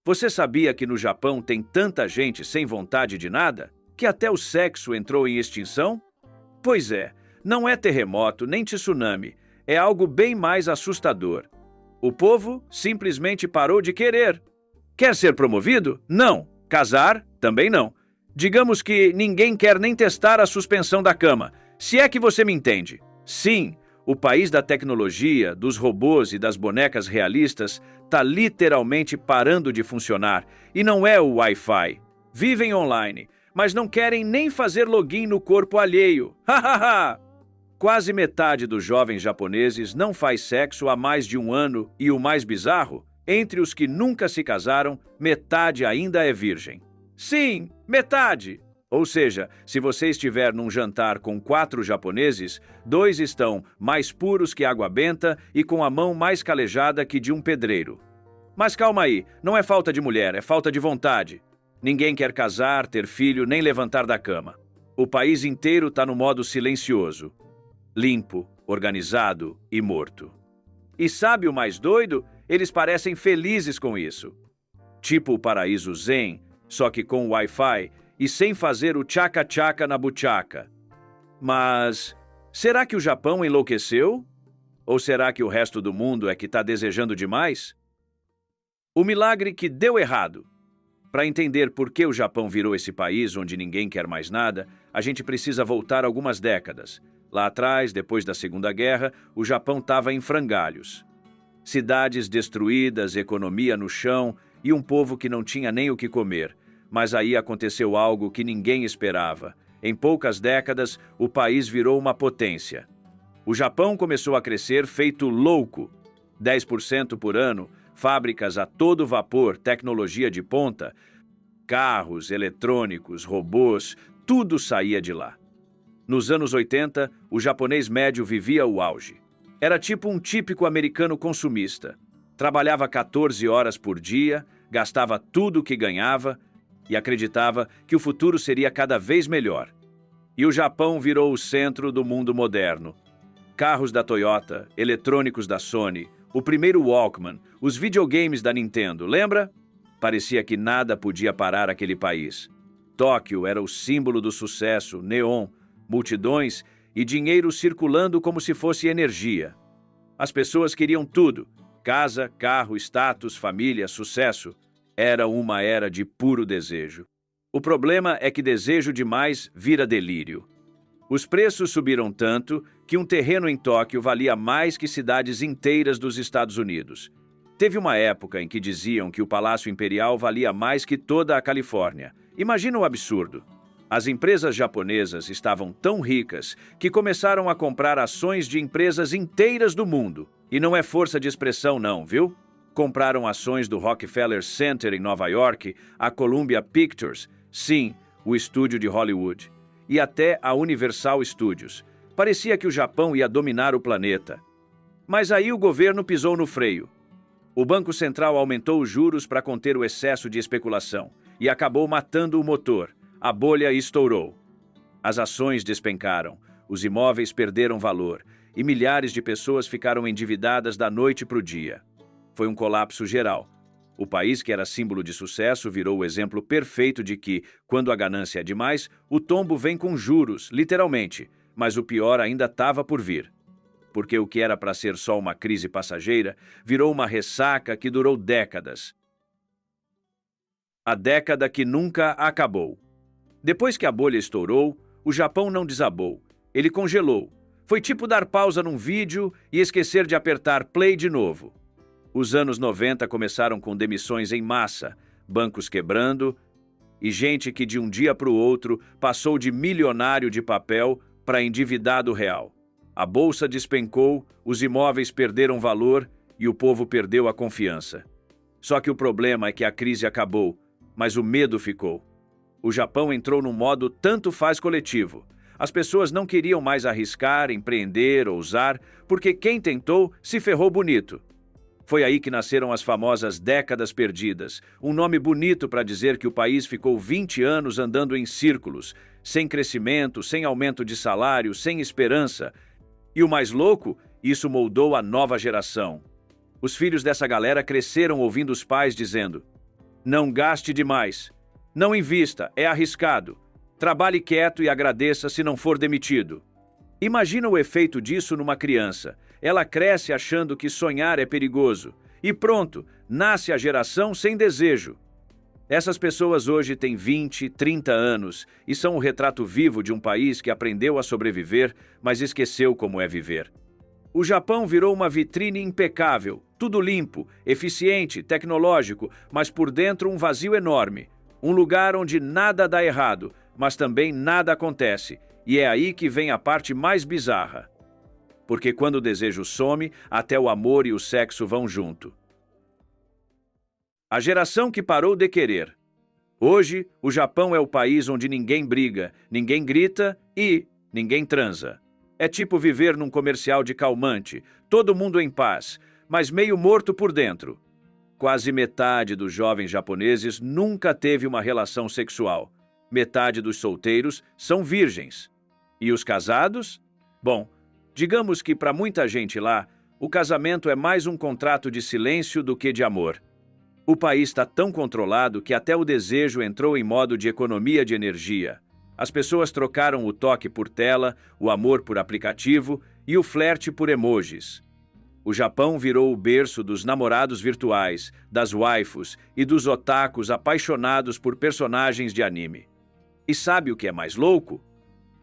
Você sabia que no Japão tem tanta gente sem vontade de nada que até o sexo entrou em extinção? Pois é, não é terremoto nem tsunami, é algo bem mais assustador. O povo simplesmente parou de querer. Quer ser promovido? Não. Casar? Também não. Digamos que ninguém quer nem testar a suspensão da cama, se é que você me entende. Sim, o país da tecnologia, dos robôs e das bonecas realistas está literalmente parando de funcionar, e não é o Wi-Fi. Vivem online, mas não querem nem fazer login no corpo alheio. Hahaha! Quase metade dos jovens japoneses não faz sexo há mais de um ano e o mais bizarro, entre os que nunca se casaram, metade ainda é virgem. Sim, metade! Ou seja, se você estiver num jantar com 4 japoneses, 2 estão mais puros que água benta e com a mão mais calejada que de um pedreiro. Mas calma aí, não é falta de mulher, é falta de vontade. Ninguém quer casar, ter filho, nem levantar da cama. O país inteiro está no modo silencioso. Limpo, organizado e morto. E sabe o mais doido? Eles parecem felizes com isso. Tipo o paraíso zen, só que com Wi-Fi e sem fazer o tchaca-tchaca na buchaca. Mas será que o Japão enlouqueceu? Ou será que o resto do mundo é que está desejando demais? O milagre que deu errado. Para entender por que o Japão virou esse país onde ninguém quer mais nada, a gente precisa voltar algumas décadas. Lá atrás, depois da Segunda Guerra, o Japão estava em frangalhos. Cidades destruídas, economia no chão e um povo que não tinha nem o que comer. Mas aí aconteceu algo que ninguém esperava. Em poucas décadas, o país virou uma potência. O Japão começou a crescer feito louco. 10% por ano, fábricas a todo vapor, tecnologia de ponta, carros, eletrônicos, robôs, tudo saía de lá. Nos anos 80, o japonês médio vivia o auge. Era tipo um típico americano consumista. Trabalhava 14 horas por dia, gastava tudo o que ganhava e acreditava que o futuro seria cada vez melhor. E o Japão virou o centro do mundo moderno. Carros da Toyota, eletrônicos da Sony, o primeiro Walkman, os videogames da Nintendo, lembra? Parecia que nada podia parar aquele país. Tóquio era o símbolo do sucesso, neon, multidões e dinheiro circulando como se fosse energia. As pessoas queriam tudo: casa, carro, status, família, sucesso. Era uma era de puro desejo. O problema é que desejo demais vira delírio. Os preços subiram tanto que um terreno em Tóquio valia mais que cidades inteiras dos Estados Unidos. Teve uma época em que diziam que o Palácio Imperial valia mais que toda a Califórnia. Imagina o absurdo. As empresas japonesas estavam tão ricas que começaram a comprar ações de empresas inteiras do mundo. E não é força de expressão não, viu? Compraram ações do Rockefeller Center em Nova York, a Columbia Pictures, sim, o estúdio de Hollywood, e até a Universal Studios. Parecia que o Japão ia dominar o planeta. Mas aí o governo pisou no freio. O Banco Central aumentou os juros para conter o excesso de especulação e acabou matando o motor. A bolha estourou. As ações despencaram, os imóveis perderam valor e milhares de pessoas ficaram endividadas da noite para o dia. Foi um colapso geral. O país que era símbolo de sucesso virou o exemplo perfeito de que, quando a ganância é demais, o tombo vem com juros, literalmente, mas o pior ainda estava por vir. Porque o que era para ser só uma crise passageira virou uma ressaca que durou décadas. A década que nunca acabou. Depois que a bolha estourou, o Japão não desabou. Ele congelou. Foi tipo dar pausa num vídeo e esquecer de apertar play de novo. Os anos 90 começaram com demissões em massa, bancos quebrando e gente que de um dia para o outro passou de milionário de papel para endividado real. A bolsa despencou, os imóveis perderam valor e o povo perdeu a confiança. Só que o problema é que a crise acabou, mas o medo ficou. O Japão entrou num modo tanto faz coletivo. As pessoas não queriam mais arriscar, empreender, ousar, porque quem tentou se ferrou bonito. Foi aí que nasceram as famosas décadas perdidas, um nome bonito para dizer que o país ficou 20 anos andando em círculos, sem crescimento, sem aumento de salário, sem esperança. E o mais louco, isso moldou a nova geração. Os filhos dessa galera cresceram ouvindo os pais dizendo: Não gaste demais. Não invista, é arriscado. Trabalhe quieto e agradeça se não for demitido. Imagina o efeito disso numa criança. Ela cresce achando que sonhar é perigoso. E pronto, nasce a geração sem desejo. Essas pessoas hoje têm 20, 30 anos e são o retrato vivo de um país que aprendeu a sobreviver, mas esqueceu como é viver. O Japão virou uma vitrine impecável, tudo limpo, eficiente, tecnológico, mas por dentro um vazio enorme. Um lugar onde nada dá errado, mas também nada acontece. E é aí que vem a parte mais bizarra. Porque quando o desejo some, até o amor e o sexo vão junto. A geração que parou de querer. Hoje, o Japão é o país onde ninguém briga, ninguém grita e ninguém transa. É tipo viver num comercial de calmante, todo mundo em paz, mas meio morto por dentro. Quase metade dos jovens japoneses nunca teve uma relação sexual. Metade dos solteiros são virgens. E os casados? Bom, digamos que para muita gente lá, o casamento é mais um contrato de silêncio do que de amor. O país está tão controlado que até o desejo entrou em modo de economia de energia. As pessoas trocaram o toque por tela, o amor por aplicativo e o flerte por emojis. O Japão virou o berço dos namorados virtuais, das waifus e dos otakus apaixonados por personagens de anime. E sabe o que é mais louco?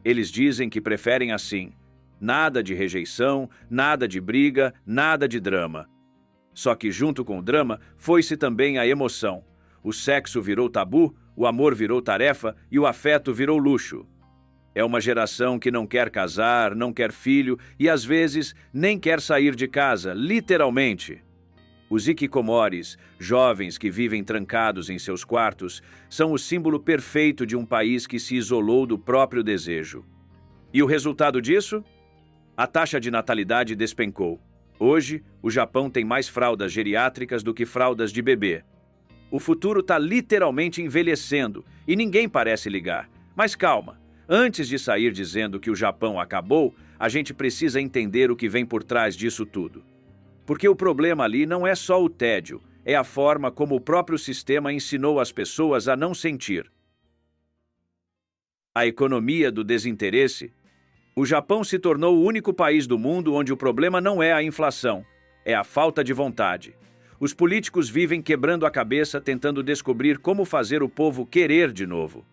Eles dizem que preferem assim. Nada de rejeição, nada de briga, nada de drama. Só que junto com o drama, foi-se também a emoção. O sexo virou tabu, o amor virou tarefa e o afeto virou luxo. É uma geração que não quer casar, não quer filho e às vezes nem quer sair de casa, literalmente. Os hikikomoris, jovens que vivem trancados em seus quartos, são o símbolo perfeito de um país que se isolou do próprio desejo. E o resultado disso? A taxa de natalidade despencou. Hoje, o Japão tem mais fraldas geriátricas do que fraldas de bebê. O futuro está literalmente envelhecendo e ninguém parece ligar. Mas calma, antes de sair dizendo que o Japão acabou, a gente precisa entender o que vem por trás disso tudo. Porque o problema ali não é só o tédio, é a forma como o próprio sistema ensinou as pessoas a não sentir. A economia do desinteresse. O Japão se tornou o único país do mundo onde o problema não é a inflação, é a falta de vontade. Os políticos vivem quebrando a cabeça tentando descobrir como fazer o povo querer de novo.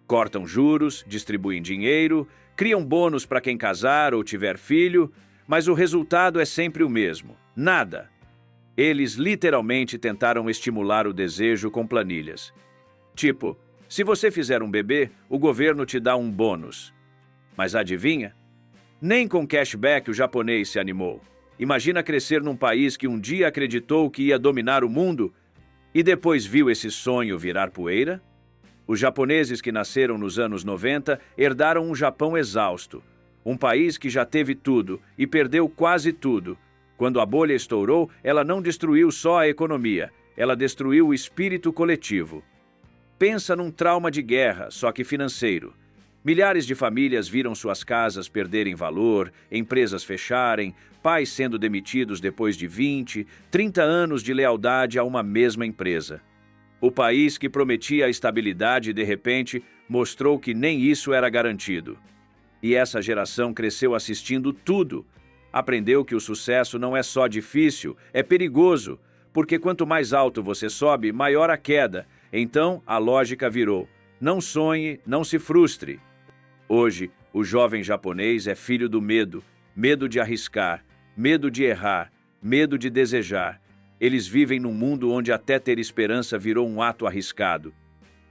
Cortam juros, distribuem dinheiro, criam bônus para quem casar ou tiver filho, mas o resultado é sempre o mesmo: nada. Eles literalmente tentaram estimular o desejo com planilhas. Tipo, se você fizer um bebê, o governo te dá um bônus. Mas adivinha? Nem com cashback o japonês se animou. Imagina crescer num país que um dia acreditou que ia dominar o mundo e depois viu esse sonho virar poeira? Os japoneses que nasceram nos anos 90 herdaram um Japão exausto. Um país que já teve tudo e perdeu quase tudo. Quando a bolha estourou, ela não destruiu só a economia, ela destruiu o espírito coletivo. Pensa num trauma de guerra, só que financeiro. Milhares de famílias viram suas casas perderem valor, empresas fecharem, pais sendo demitidos depois de 20, 30 anos de lealdade a uma mesma empresa. O país que prometia a estabilidade, de repente, mostrou que nem isso era garantido. E essa geração cresceu assistindo tudo. Aprendeu que o sucesso não é só difícil, é perigoso, porque quanto mais alto você sobe, maior a queda. Então, a lógica virou: não sonhe, não se frustre. Hoje, o jovem japonês é filho do medo, medo de arriscar, medo de errar, medo de desejar. Eles vivem num mundo onde até ter esperança virou um ato arriscado.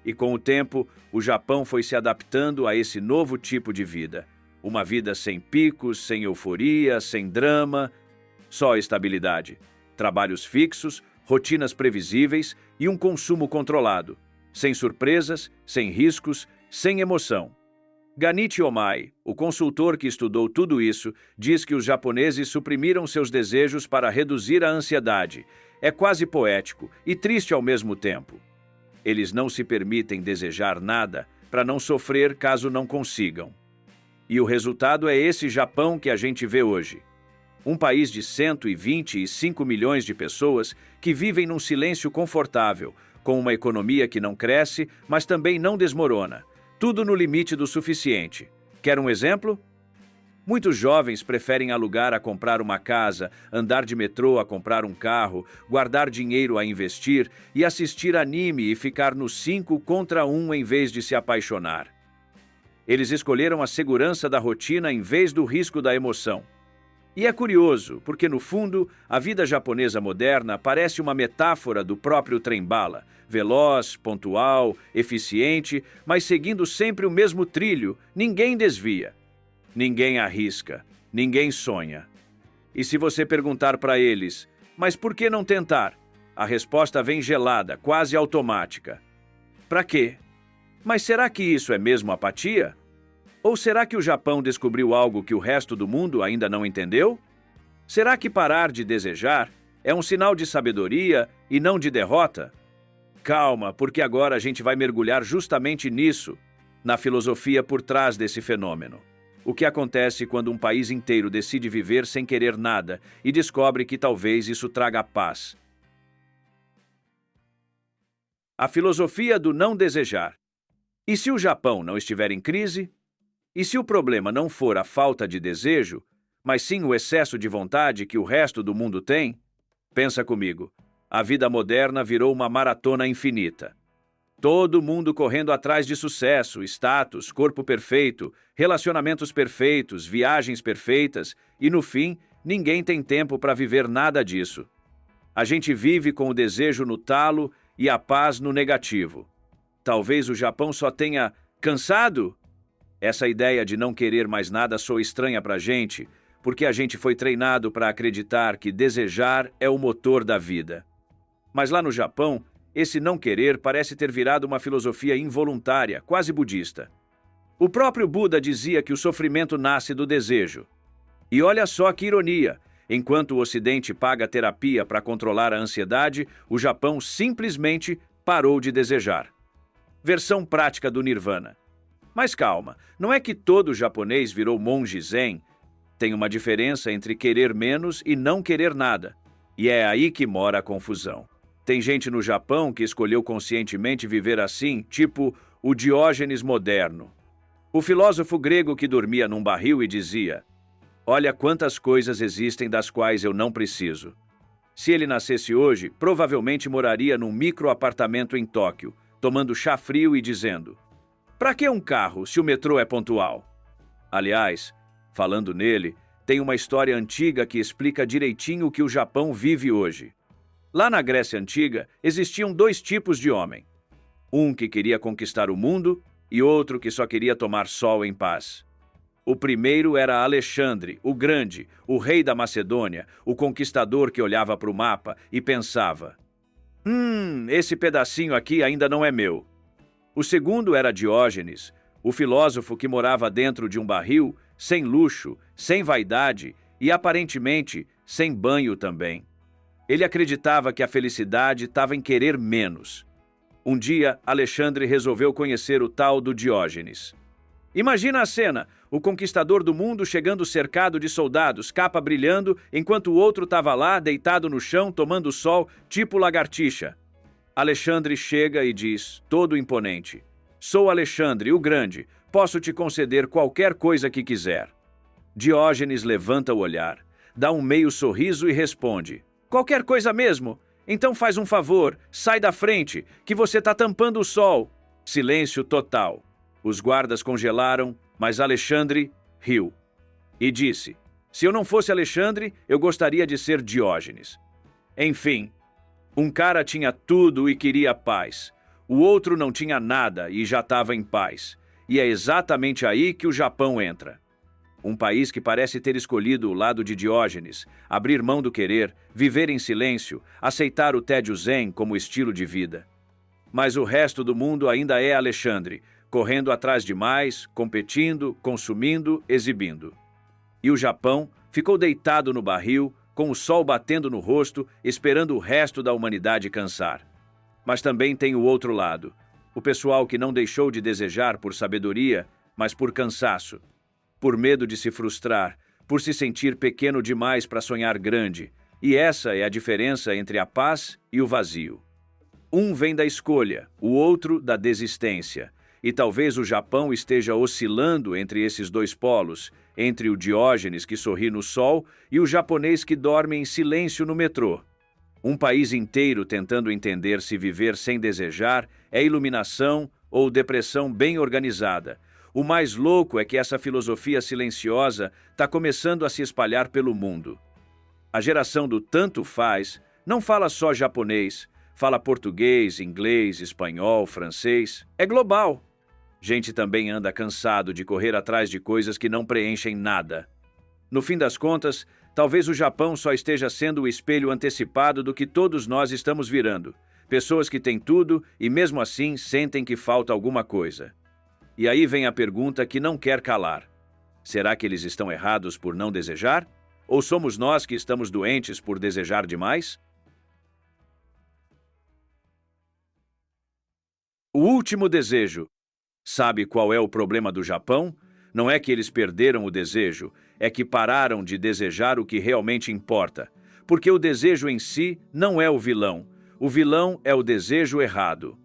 E com o tempo, o Japão foi se adaptando a esse novo tipo de vida. Uma vida sem picos, sem euforia, sem drama, só estabilidade. Trabalhos fixos, rotinas previsíveis e um consumo controlado. Sem surpresas, sem riscos, sem emoção. Ganichi Omai, o consultor que estudou tudo isso, diz que os japoneses suprimiram seus desejos para reduzir a ansiedade. É quase poético e triste ao mesmo tempo. Eles não se permitem desejar nada para não sofrer caso não consigam. E o resultado é esse Japão que a gente vê hoje. Um país de 125 milhões de pessoas que vivem num silêncio confortável, com uma economia que não cresce, mas também não desmorona. Tudo no limite do suficiente. Quer um exemplo? Muitos jovens preferem alugar a comprar uma casa, andar de metrô a comprar um carro, guardar dinheiro a investir e assistir anime e ficar no 5 contra 1 em vez de se apaixonar. Eles escolheram a segurança da rotina em vez do risco da emoção. E é curioso, porque no fundo, a vida japonesa moderna parece uma metáfora do próprio trem-bala, veloz, pontual, eficiente, mas seguindo sempre o mesmo trilho, ninguém desvia. Ninguém arrisca, ninguém sonha. E se você perguntar para eles, mas por que não tentar? A resposta vem gelada, quase automática. Para quê? Mas será que isso é mesmo apatia? Ou será que o Japão descobriu algo que o resto do mundo ainda não entendeu? Será que parar de desejar é um sinal de sabedoria e não de derrota? Calma, porque agora a gente vai mergulhar justamente nisso, na filosofia por trás desse fenômeno. O que acontece quando um país inteiro decide viver sem querer nada e descobre que talvez isso traga paz? A filosofia do não desejar. E se o Japão não estiver em crise? E se o problema não for a falta de desejo, mas sim o excesso de vontade que o resto do mundo tem? Pensa comigo, a vida moderna virou uma maratona infinita. Todo mundo correndo atrás de sucesso, status, corpo perfeito, relacionamentos perfeitos, viagens perfeitas e, no fim, ninguém tem tempo para viver nada disso. A gente vive com o desejo no talo e a paz no negativo. Talvez o Japão só tenha cansado? Essa ideia de não querer mais nada soa estranha para a gente, porque a gente foi treinado para acreditar que desejar é o motor da vida. Mas lá no Japão, esse não querer parece ter virado uma filosofia involuntária, quase budista. O próprio Buda dizia que o sofrimento nasce do desejo. E olha só que ironia, enquanto o Ocidente paga terapia para controlar a ansiedade, o Japão simplesmente parou de desejar. Versão prática do Nirvana. Mas calma, não é que todo japonês virou monge zen. Tem uma diferença entre querer menos e não querer nada. E é aí que mora a confusão. Tem gente no Japão que escolheu conscientemente viver assim, tipo o Diógenes moderno. O filósofo grego que dormia num barril e dizia: "Olha quantas coisas existem das quais eu não preciso." Se ele nascesse hoje, provavelmente moraria num micro-apartamento em Tóquio, tomando chá frio e dizendo: "Para que um carro se o metrô é pontual?" Aliás, falando nele, tem uma história antiga que explica direitinho o que o Japão vive hoje. Lá na Grécia Antiga, existiam dois tipos de homem. Um que queria conquistar o mundo e outro que só queria tomar sol em paz. O primeiro era Alexandre, o Grande, o rei da Macedônia, o conquistador que olhava para o mapa e pensava: esse pedacinho aqui ainda não é meu." O segundo era Diógenes, o filósofo que morava dentro de um barril, sem luxo, sem vaidade e, aparentemente, sem banho também. Ele acreditava que a felicidade estava em querer menos. Um dia, Alexandre resolveu conhecer o tal do Diógenes. Imagina a cena, o conquistador do mundo chegando cercado de soldados, capa brilhando, enquanto o outro estava lá, deitado no chão, tomando sol, tipo lagartixa. Alexandre chega e diz, todo imponente: "Sou Alexandre, o Grande, posso te conceder qualquer coisa que quiser." Diógenes levanta o olhar, dá um meio sorriso e responde: "Qualquer coisa mesmo? Então faz um favor, sai da frente, que você está tampando o sol." Silêncio total. Os guardas congelaram, mas Alexandre riu. E disse: "Se eu não fosse Alexandre, eu gostaria de ser Diógenes." Enfim, um cara tinha tudo e queria paz. O outro não tinha nada e já estava em paz. E é exatamente aí que o Japão entra. Um país que parece ter escolhido o lado de Diógenes, abrir mão do querer, viver em silêncio, aceitar o tédio zen como estilo de vida. Mas o resto do mundo ainda é Alexandre, correndo atrás de mais, competindo, consumindo, exibindo. E o Japão ficou deitado no barril, com o sol batendo no rosto, esperando o resto da humanidade cansar. Mas também tem o outro lado, o pessoal que não deixou de desejar por sabedoria, mas por cansaço. Por medo de se frustrar, por se sentir pequeno demais para sonhar grande. E essa é a diferença entre a paz e o vazio. Um vem da escolha, o outro da desistência. E talvez o Japão esteja oscilando entre esses dois polos, entre o Diógenes que sorri no sol e o japonês que dorme em silêncio no metrô. Um país inteiro tentando entender se viver sem desejar é iluminação ou depressão bem organizada. O mais louco é que essa filosofia silenciosa está começando a se espalhar pelo mundo. A geração do tanto faz não fala só japonês, fala português, inglês, espanhol, francês. É global. Gente também anda cansado de correr atrás de coisas que não preenchem nada. No fim das contas, talvez o Japão só esteja sendo o espelho antecipado do que todos nós estamos virando. Pessoas que têm tudo e mesmo assim sentem que falta alguma coisa. E aí vem a pergunta que não quer calar. Será que eles estão errados por não desejar? Ou somos nós que estamos doentes por desejar demais? O último desejo. Sabe qual é o problema do Japão? Não é que eles perderam o desejo, é que pararam de desejar o que realmente importa. Porque o desejo em si não é o vilão é o desejo errado.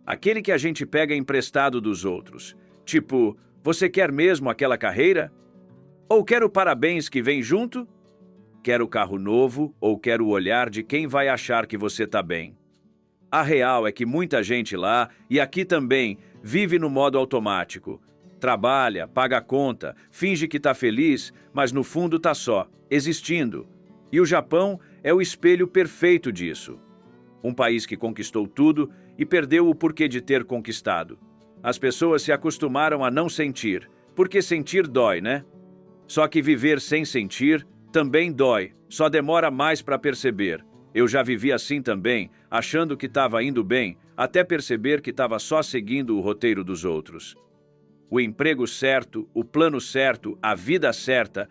Aquele que a gente pega emprestado dos outros. Tipo, você quer mesmo aquela carreira? Ou quer o parabéns que vem junto? Quer o carro novo ou quer o olhar de quem vai achar que você está bem? A real é que muita gente lá, e aqui também, vive no modo automático. Trabalha, paga a conta, finge que está feliz, mas no fundo está só, existindo. E o Japão é o espelho perfeito disso. Um país que conquistou tudo e perdeu o porquê de ter conquistado. As pessoas se acostumaram a não sentir, porque sentir dói, né? Só que viver sem sentir também dói, só demora mais para perceber. Eu já vivi assim também, achando que estava indo bem, até perceber que estava só seguindo o roteiro dos outros. O emprego certo, o plano certo, a vida certa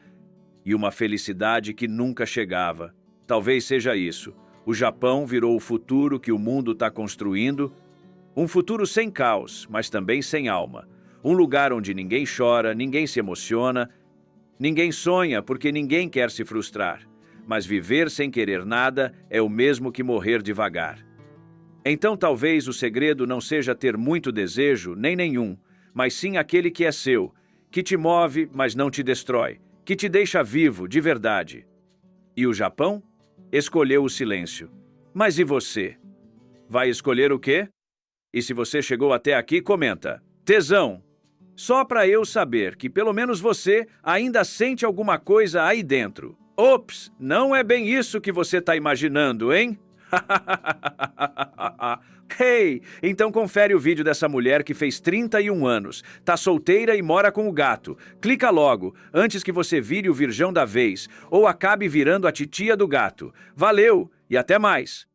e uma felicidade que nunca chegava. Talvez seja isso. O Japão virou o futuro que o mundo está construindo. Um futuro sem caos, mas também sem alma. Um lugar onde ninguém chora, ninguém se emociona, ninguém sonha porque ninguém quer se frustrar. Mas viver sem querer nada é o mesmo que morrer devagar. Então talvez o segredo não seja ter muito desejo, nem nenhum, mas sim aquele que é seu, que te move, mas não te destrói, que te deixa vivo, de verdade. E o Japão? Escolheu o silêncio. Mas e você? Vai escolher o quê? E se você chegou até aqui, comenta. Tesão! Só para eu saber que pelo menos você ainda sente alguma coisa aí dentro. Ops, não é bem isso que você está imaginando, hein? Hey, então confere o vídeo dessa mulher que fez 31 anos, tá solteira e mora com o gato. Clica logo, antes que você vire o virgão da vez, ou acabe virando a titia do gato. Valeu e até mais!